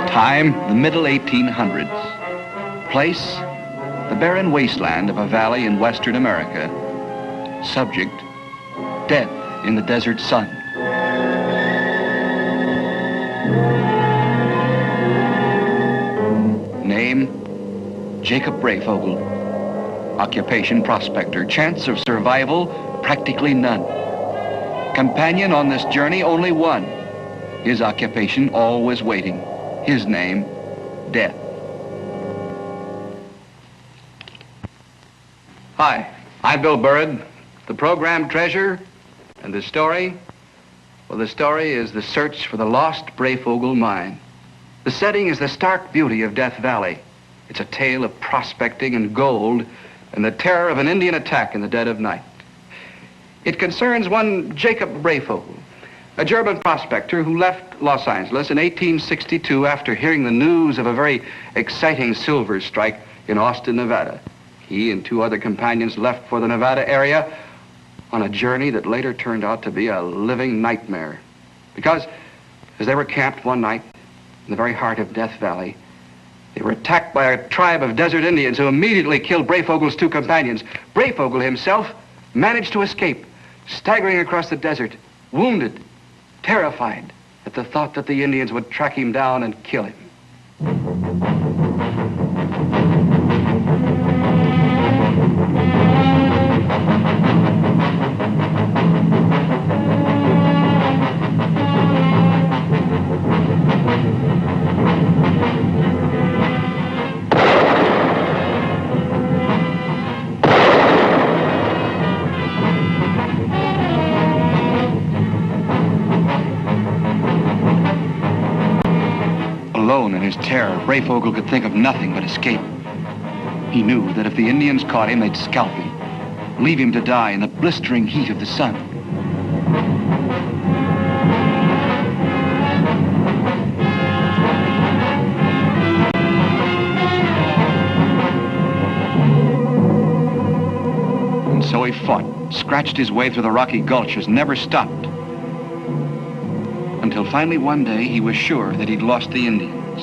Time, the middle 1800s. Place, the barren wasteland of a valley in western America. Subject, death in the desert sun. Name, Jacob Breyfogle. Occupation, prospector. Chance of survival, practically none. Companion on this journey, only one. His occupation, always waiting. His name, death. Hi, I'm Bill Burrid, the program treasure, and the story, well, the story is the search for the lost Breyfogle mine. The setting is the stark beauty of Death Valley. It's a tale of prospecting and gold and the terror of an Indian attack in the dead of night. It concerns one Jacob Breyfogle, a German prospector who left Los Angeles in 1862 after hearing the news of a very exciting silver strike in Austin, Nevada. He and two other companions left for the Nevada area on a journey that later turned out to be a living nightmare. Because as they were camped one night in the very heart of Death Valley, they were attacked by a tribe of desert Indians who immediately killed Breyfogle's two companions. Breyfogle himself managed to escape, staggering across the desert, wounded, terrified at the thought that the Indians would track him down and kill him. Alone in his terror, Breyfogle could think of nothing but escape. He knew that if the Indians caught him, they'd scalp him, leave him to die in the blistering heat of the sun. And so he fought, scratched his way through the rocky gulches, never stopped. Until finally one day he was sure that he'd lost the Indians.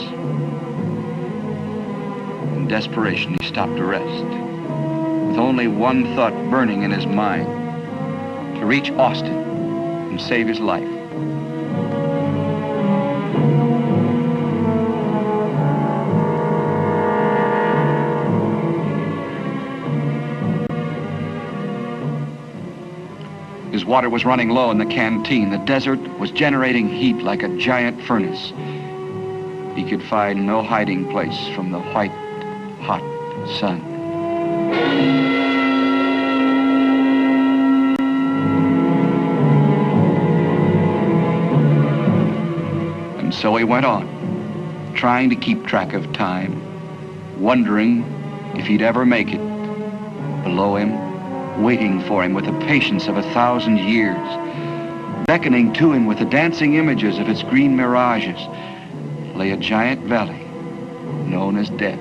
In desperation, he stopped to rest, with only one thought burning in his mind: to reach Austin and save his life. His water was running low in the canteen. The desert was generating heat like a giant furnace. He could find no hiding place from the white, hot sun. And so he went on, trying to keep track of time, wondering if he'd ever make it. Below him, waiting for him with the patience of 1,000 years, beckoning to him with the dancing images of its green mirages, lay a giant valley known as death.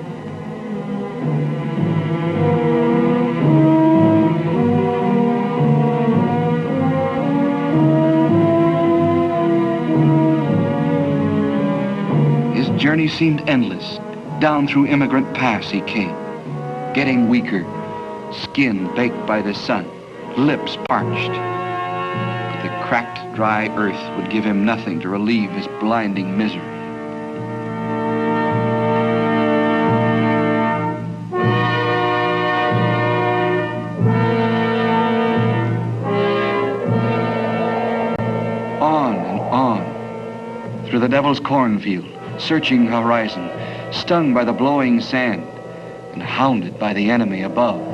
His journey seemed endless. Down through Immigrant Pass he came, getting weaker, skin baked by the sun, lips parched. But the cracked, dry earth would give him nothing to relieve his blinding misery. On and on, through the devil's cornfield, searching the horizon, stung by the blowing sand, and hounded by the enemy above.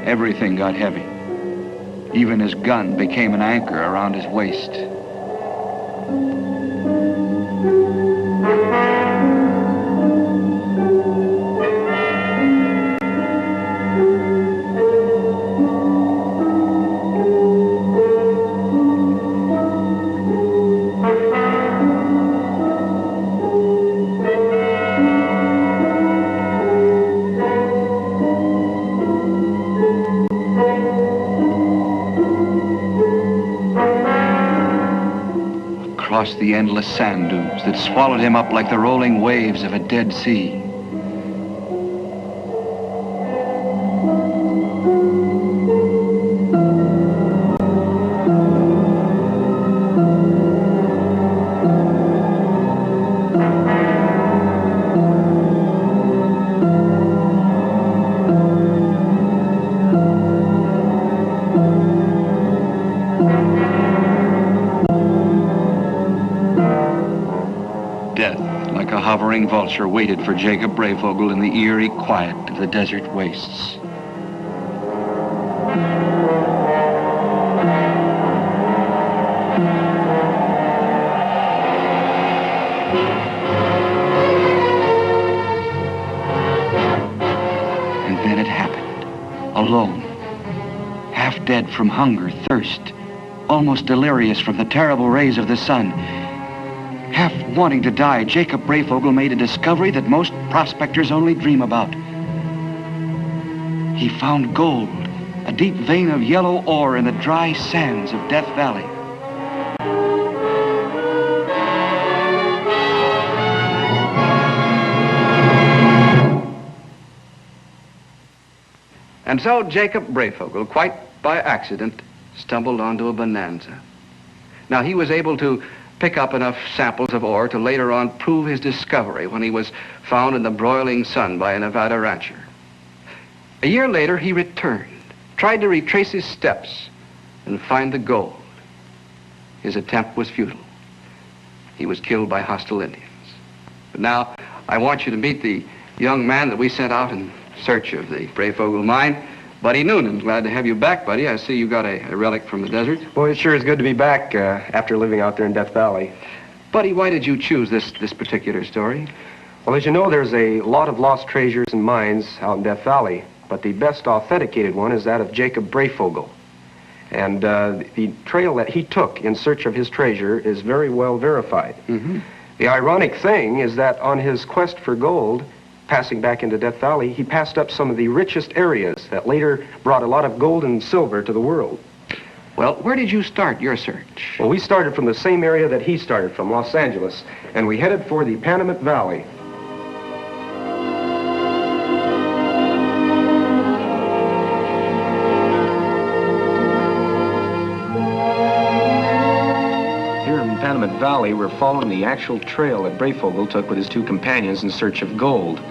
Everything got heavy. Even his gun became an anchor around his waist. across the endless sand dunes that swallowed him up like the rolling waves of a dead sea. Hovering vulture waited for Jacob Breyfogle in the eerie quiet of the desert wastes. And then it happened, alone, half dead from hunger, thirst, almost delirious from the terrible rays of the sun. Half wanting to die, Jacob Breyfogle made a discovery that most prospectors only dream about. He found gold, a deep vein of yellow ore in the dry sands of Death Valley. And so Jacob Breyfogle, quite by accident, stumbled onto a bonanza. Now, he was able to pick up enough samples of ore to later on prove his discovery when he was found in the broiling sun by a Nevada rancher. A year later, he returned, tried to retrace his steps and find the gold. His attempt was futile. He was killed by hostile Indians. But now, I want you to meet the young man that we sent out in search of the Breyfogle mine, Buddy Noonan. Glad to have you back, Buddy. I see you got a relic from the desert. Well, it sure is good to be back after living out there in Death Valley. Buddy, why did you choose this particular story? Well, as you know, there's a lot of lost treasures and mines out in Death Valley, but the best authenticated one is that of Jacob Breyfogle. And the trail that he took in search of his treasure is very well verified. Mm-hmm. The ironic thing is that on his quest for gold, passing back into Death Valley, he passed up some of the richest areas that later brought a lot of gold and silver to the world. Well, where did you start your search? Well, we started from the same area that he started from, Los Angeles, and we headed for the Panamint Valley. Here in Panamint Valley, we're following the actual trail that Breyfogle took with his two companions in search of gold.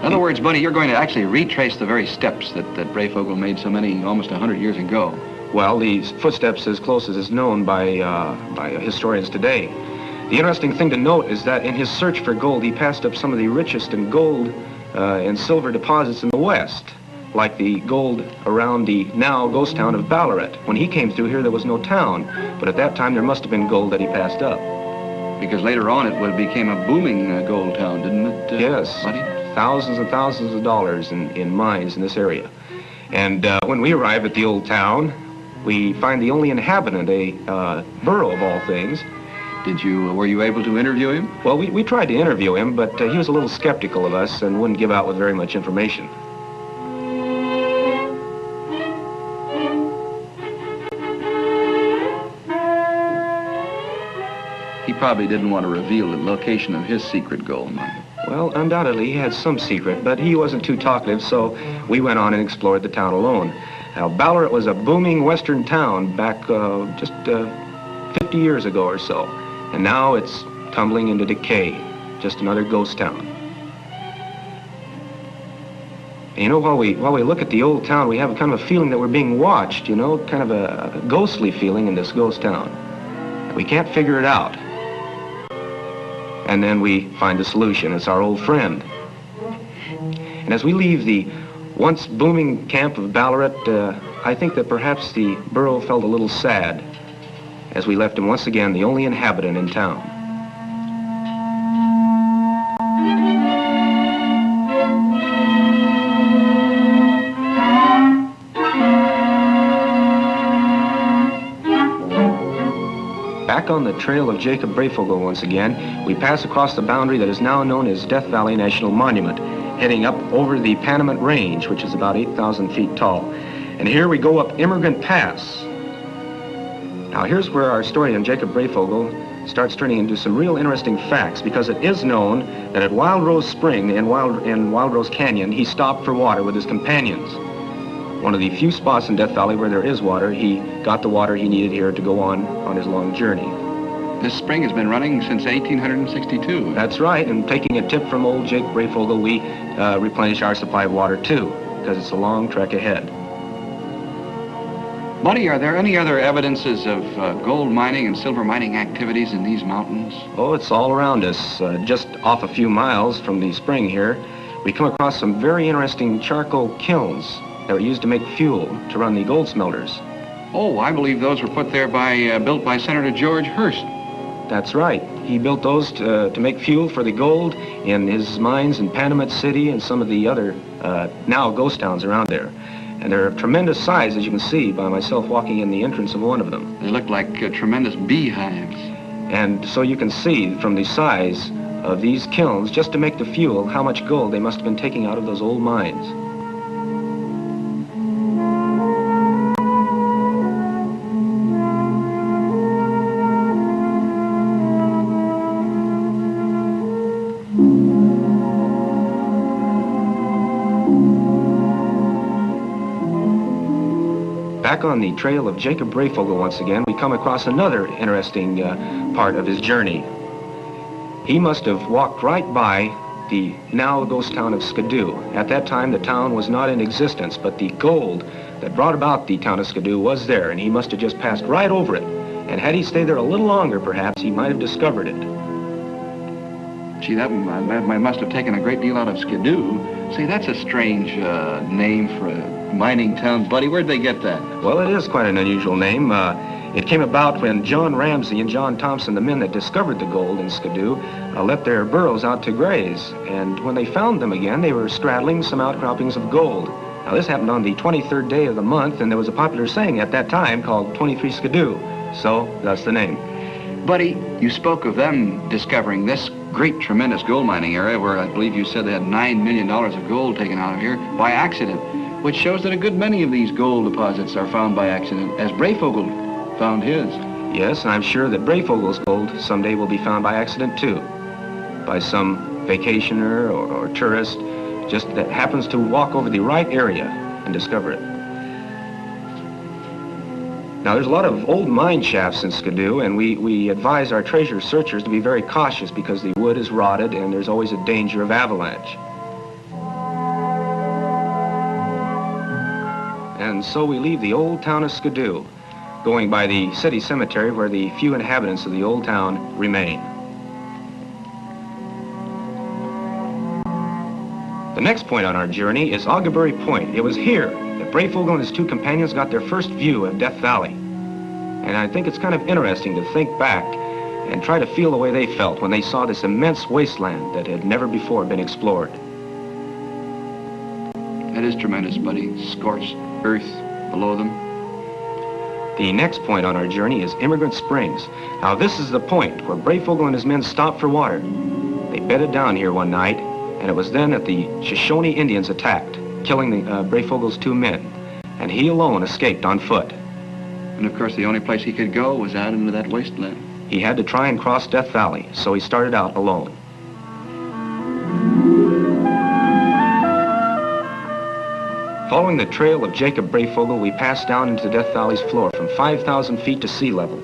In other words, Buddy, you're going to actually retrace the very steps that Breyfogle made so many, almost 100 years ago. Well, the footsteps as close as is known by historians today. The interesting thing to note is that in his search for gold, he passed up some of the richest in gold and silver deposits in the West, like the gold around the now ghost town of Ballarat. When he came through here, there was no town, but at that time there must have been gold that he passed up. Because later on it became a booming gold town, didn't it, yes. Buddy? Thousands and thousands of dollars in mines in this area. And when we arrive at the old town, we find the only inhabitant, a burro of all things. Were you able to interview him? Well, we tried to interview him, but he was a little skeptical of us and wouldn't give out with very much information. He probably didn't want to reveal the location of his secret gold mine. Well, undoubtedly he had some secret, but he wasn't too talkative, so we went on and explored the town alone. Now, Ballarat was a booming western town back just 50 years ago or so, and now it's tumbling into decay, just another ghost town. And you know, while we look at the old town, we have kind of a feeling that we're being watched, you know, kind of a ghostly feeling in this ghost town. We can't figure it out. And then we find a solution. It's our old friend. And as we leave the once booming camp of Ballarat, I think that perhaps the burro felt a little sad as we left him once again the only inhabitant in town. Back on the trail of Jacob Breyfogle once again, we pass across the boundary that is now known as Death Valley National Monument, heading up over the Panamint Range, which is about 8,000 feet tall. And here we go up Immigrant Pass. Now here's where our historian Jacob Breyfogle starts turning into some real interesting facts, because it is known that at Wild Rose Spring in Wild Rose Canyon, he stopped for water with his companions. One of the few spots in Death Valley where there is water. He got the water he needed here to go on his long journey. This spring has been running since 1862. That's right, and taking a tip from old Jake Breyfogle, we replenish our supply of water too, because it's a long trek ahead. Buddy, are there any other evidences of gold mining and silver mining activities in these mountains? Oh, it's all around us. Just off a few miles from the spring here, we come across some very interesting charcoal kilns that were used to make fuel to run the gold smelters. Oh, I believe those were put there built by Senator George Hearst. That's right. He built those to make fuel for the gold in his mines in Panamint City and some of the other now ghost towns around there. And they're of tremendous size, as you can see by myself walking in the entrance of one of them. They look like tremendous beehives. And so you can see from the size of these kilns, just to make the fuel, how much gold they must have been taking out of those old mines. Back on the trail of Jacob Breyfogle once again, we come across another interesting part of his journey. He must have walked right by the now ghost town of Skidoo. At that time, the town was not in existence, but the gold that brought about the town of Skidoo was there, and he must have just passed right over it. And had he stayed there a little longer, perhaps, he might have discovered it. Gee, that must have taken a great deal out of Skidoo. See, that's a strange name for a mining town, buddy. Where'd they get that? Well, it is quite an unusual name. It came about when John Ramsey and John Thompson, the men that discovered the gold in Skidoo, let their burros out to graze. And when they found them again, they were straddling some outcroppings of gold. Now, this happened on the 23rd day of the month, and there was a popular saying at that time called 23 Skidoo. So, that's the name. Buddy, you spoke of them discovering this great, tremendous gold mining area where I believe you said they had $9 million of gold taken out of here by accident, which shows that a good many of these gold deposits are found by accident, as Breyfogle found his. Yes, and I'm sure that Breyfogle's gold someday will be found by accident too, by some vacationer or tourist just that happens to walk over the right area and discover it. Now, there's a lot of old mine shafts in Skidoo, and we advise our treasure searchers to be very cautious because the wood is rotted and there's always a danger of avalanche. And so we leave the old town of Skidoo, going by the city cemetery where the few inhabitants of the old town remain. The next point on our journey is Augabury Point. It was here that Breyfogle and his two companions got their first view of Death Valley. And I think it's kind of interesting to think back and try to feel the way they felt when they saw this immense wasteland that had never before been explored. That is tremendous, buddy. Scorched earth below them. The next point on our journey is Immigrant Springs. Now, this is the point where Breyfogle and his men stopped for water. They bedded down here one night, and it was then that the Shoshone Indians attacked, killing Breyfogle's two men, and he alone escaped on foot. And of course, the only place he could go was out into that wasteland. He had to try and cross Death Valley, so he started out alone. Following the trail of Jacob Breyfogle, we passed down into Death Valley's floor from 5,000 feet to sea level.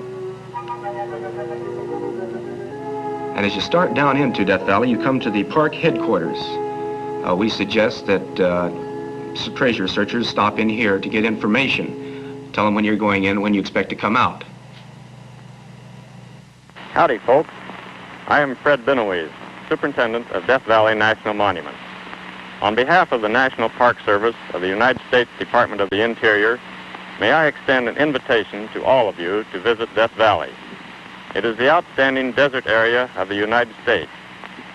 And as you start down into Death Valley, you come to the park headquarters. We suggest that treasure searchers stop in here to get information. Tell them when you're going in, when you expect to come out. Howdy, folks. I am Fred Benoise, Superintendent of Death Valley National Monument. On behalf of the National Park Service of the United States Department of the Interior, may I extend an invitation to all of you to visit Death Valley. It is the outstanding desert area of the United States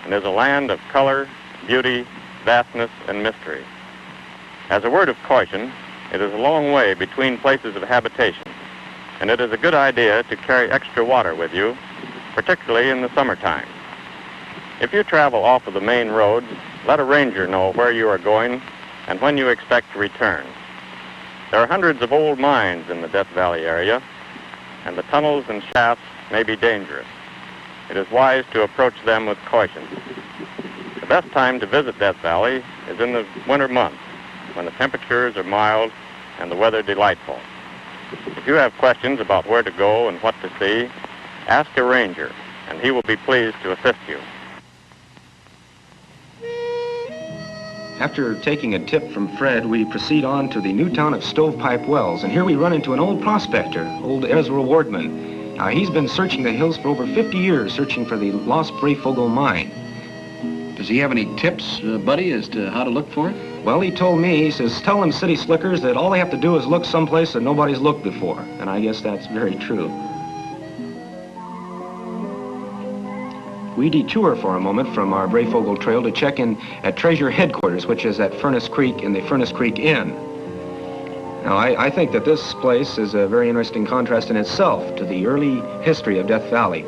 and is a land of color, beauty, vastness, and mystery. As a word of caution, it is a long way between places of habitation, and it is a good idea to carry extra water with you, particularly in the summertime. If you travel off of the main road, let a ranger know where you are going and when you expect to return. There are hundreds of old mines in the Death Valley area, and the tunnels and shafts may be dangerous. It is wise to approach them with caution. The best time to visit Death Valley is in the winter months, when the temperatures are mild and the weather delightful. If you have questions about where to go and what to see, ask a ranger, and he will be pleased to assist you. After taking a tip from Fred, we proceed on to the new town of Stovepipe Wells, and here we run into an old prospector, old Ezra Wardman. Now, he's been searching the hills for over 50 years, searching for the lost Breyfogle mine. Does he have any tips, buddy, as to how to look for it? Well, he told me, he says, tell them city slickers that all they have to do is look someplace that nobody's looked before. And I guess that's very true. We detour for a moment from our Breyfogle trail to check in at Treasure Headquarters, which is at Furnace Creek in the Furnace Creek Inn. Now, I think that this place is a very interesting contrast in itself to the early history of Death Valley,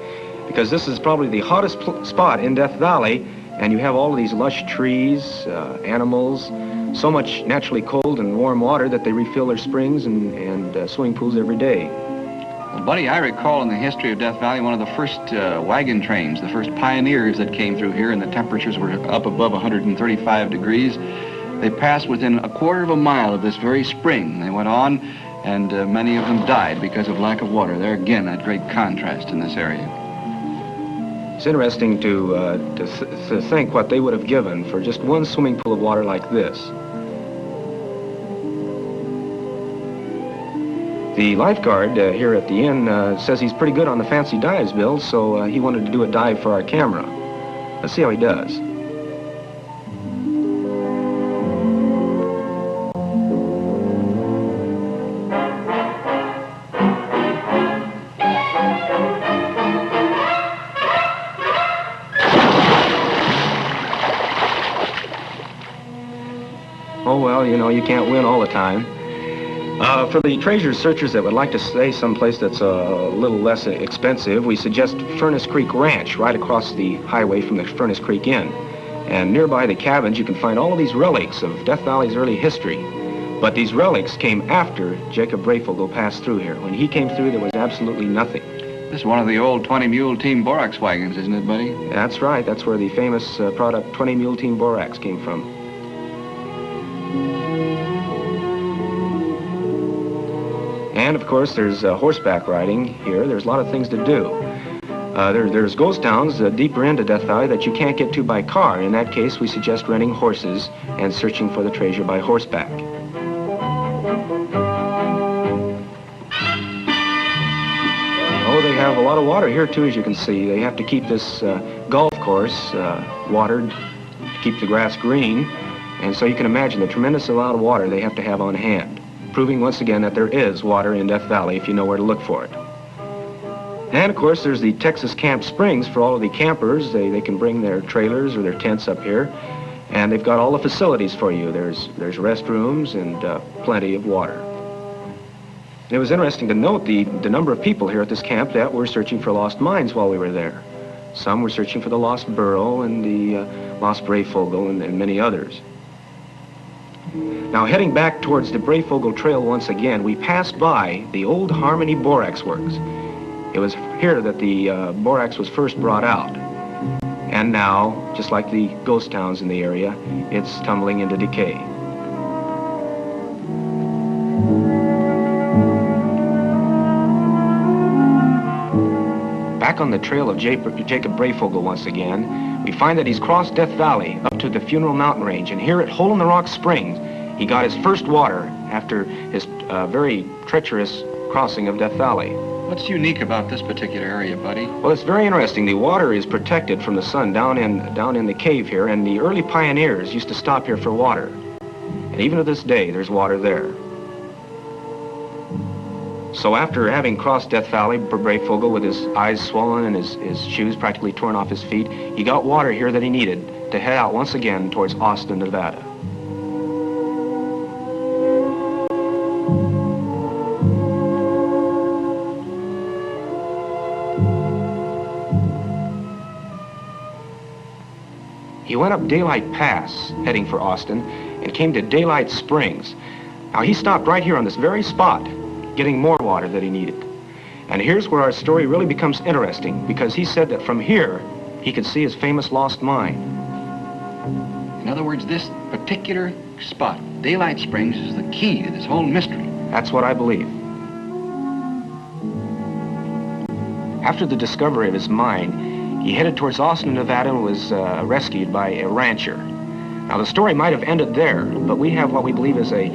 because this is probably the hottest spot in Death Valley, and you have all of these lush trees, animals, so much naturally cold and warm water that they refill their springs and swimming pools every day. Well, buddy, I recall in the history of Death Valley one of the first wagon trains, the first pioneers that came through here, and the temperatures were up above 135 degrees. They passed within a quarter of a mile of this very spring. They went on, and many of them died because of lack of water. There again, that great contrast in this area. It's interesting to think what they would have given for just one swimming pool of water like this. The lifeguard here at the inn says he's pretty good on the fancy dives, Bill, so he wanted to do a dive for our camera. Let's see how he does. Oh, well, you know, you can't win all the time. For the treasure searchers that would like to stay someplace that's a little less expensive, we suggest Furnace Creek Ranch right across the highway from the Furnace Creek Inn. And nearby the cabins, you can find all of these relics of Death Valley's early history. But these relics came after Jacob Breyfogle passed through here. When he came through, there was absolutely nothing. This is one of the old 20-mule team borax wagons, isn't it, buddy? That's right. That's where the famous product 20-mule team borax came from. And, of course, there's horseback riding here. There's a lot of things to do. There's ghost towns deeper into Death Valley that you can't get to by car. In that case, we suggest renting horses and searching for the treasure by horseback. Oh, they have a lot of water here, too, as you can see. They have to keep this golf course watered to keep the grass green. And so you can imagine the tremendous amount of water they have to have on hand, proving once again that there is water in Death Valley if you know where to look for it. And of course there's the Texas Camp Springs for all of the campers. They can bring their trailers or their tents up here, and they've got all the facilities for you. There's restrooms and plenty of water. It was interesting to note the number of people here at this camp that were searching for lost mines while we were there. Some were searching for the lost burro and the lost Breyfogle and many others. Now, heading back towards the Breyfogle Trail once again, we passed by the old Harmony Borax Works. It was here that the borax was first brought out. And now, just like the ghost towns in the area, it's tumbling into decay. Back on the trail of Jacob Breyfogle once again, we find that he's crossed Death Valley up to the Funeral Mountain Range, and here at Hole in the Rock Springs, he got his first water after his very treacherous crossing of Death Valley. What's unique about this particular area, buddy? Well, it's very interesting. The water is protected from the sun down in the cave here, and the early pioneers used to stop here for water. And even to this day, there's water there. So after having crossed Death Valley, Breyfogle, with his eyes swollen and his shoes practically torn off his feet, he got water here that he needed to head out once again towards Austin, Nevada. He went up Daylight Pass, heading for Austin, and came to Daylight Springs. Now, he stopped right here on this very spot, getting more water that he needed. And here's where our story really becomes interesting, because he said that from here, he could see his famous lost mine. In other words, this particular spot, Daylight Springs, is the key to this whole mystery. That's what I believe. After the discovery of his mine, he headed towards Austin, Nevada, and was rescued by a rancher. Now, the story might have ended there, but we have what we believe is a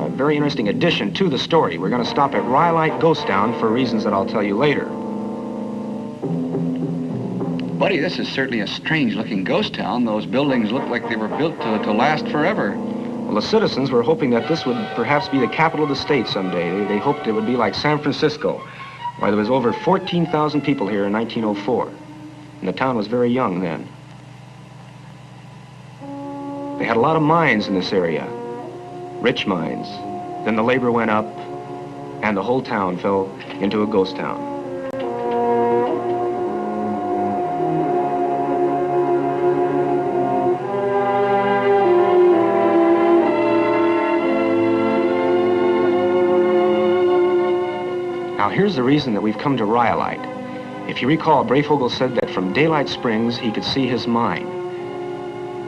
very interesting addition to the story. We're going to stop at Rhyolite Ghost Town for reasons that I'll tell you later. Buddy, this is certainly a strange-looking ghost town. Those buildings look like they were built to last forever. Well, the citizens were hoping that this would perhaps be the capital of the state someday. They hoped it would be like San Francisco, where there was over 14,000 people here in 1904. And the town was very young then. They had a lot of mines in this area, rich mines. Then the labor went up, and the whole town fell into a ghost town. Now, here's the reason that we've come to Rhyolite. If you recall, Breyfogle said that from Daylight Springs, he could see his mine.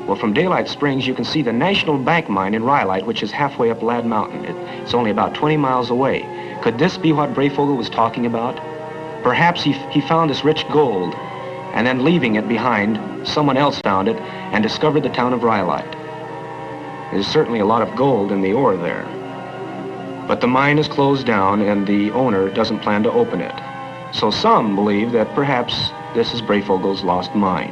Well, from Daylight Springs, you can see the National Bank mine in Rhyolite, which is halfway up Lad Mountain. It's only about 20 miles away. Could this be what Breyfogle was talking about? Perhaps he found this rich gold, and then leaving it behind, someone else found it and discovered the town of Rhyolite. There's certainly a lot of gold in the ore there. But the mine is closed down, and the owner doesn't plan to open it. So some believe that perhaps this is Breyfogle's lost mine.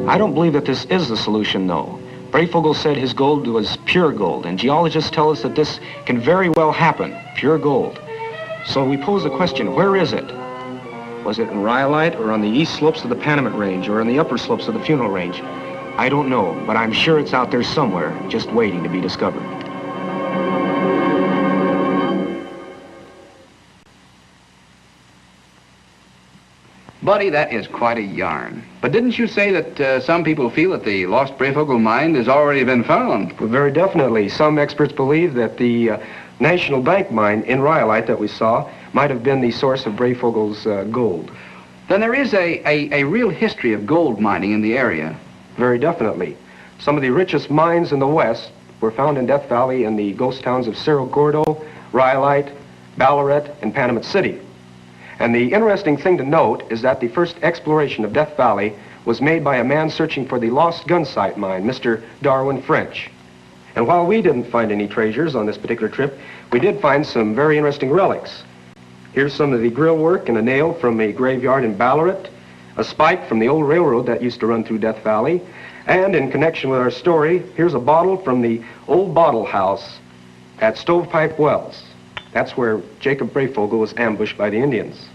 I don't believe that this is the solution, though. Breyfogle said his gold was pure gold, and geologists tell us that this can very well happen, pure gold. So we pose the question, where is it? Was it in Rhyolite, or on the east slopes of the Panamint Range, or on the upper slopes of the Funeral Range? I don't know, but I'm sure it's out there somewhere, just waiting to be discovered. Buddy, that is quite a yarn. But didn't you say that some people feel that the lost Breyfogle mine has already been found? Well, very definitely. Some experts believe that the National Bank mine in Rhyolite that we saw might have been the source of Breyfogle's gold. Then there is a real history of gold mining in the area. Very definitely. Some of the richest mines in the West were found in Death Valley in the ghost towns of Cerro Gordo, Rhyolite, Ballarat, and Panamint City. And the interesting thing to note is that the first exploration of Death Valley was made by a man searching for the lost gunsight mine, Mr. Darwin French. And while we didn't find any treasures on this particular trip, we did find some very interesting relics. Here's some of the grill work and a nail from a graveyard in Ballarat, a spike from the old railroad that used to run through Death Valley, and in connection with our story, here's a bottle from the old bottle house at Stovepipe Wells. That's where Jacob Breyfogle was ambushed by the Indians.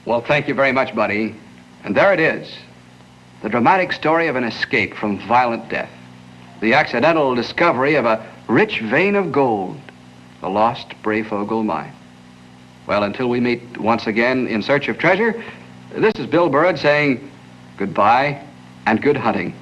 Well, thank you very much, buddy. And there it is, the dramatic story of an escape from violent death, the accidental discovery of a rich vein of gold, the lost Breyfogle mine. Well, until we meet once again in search of treasure, this is Bill Burrid saying goodbye and good hunting.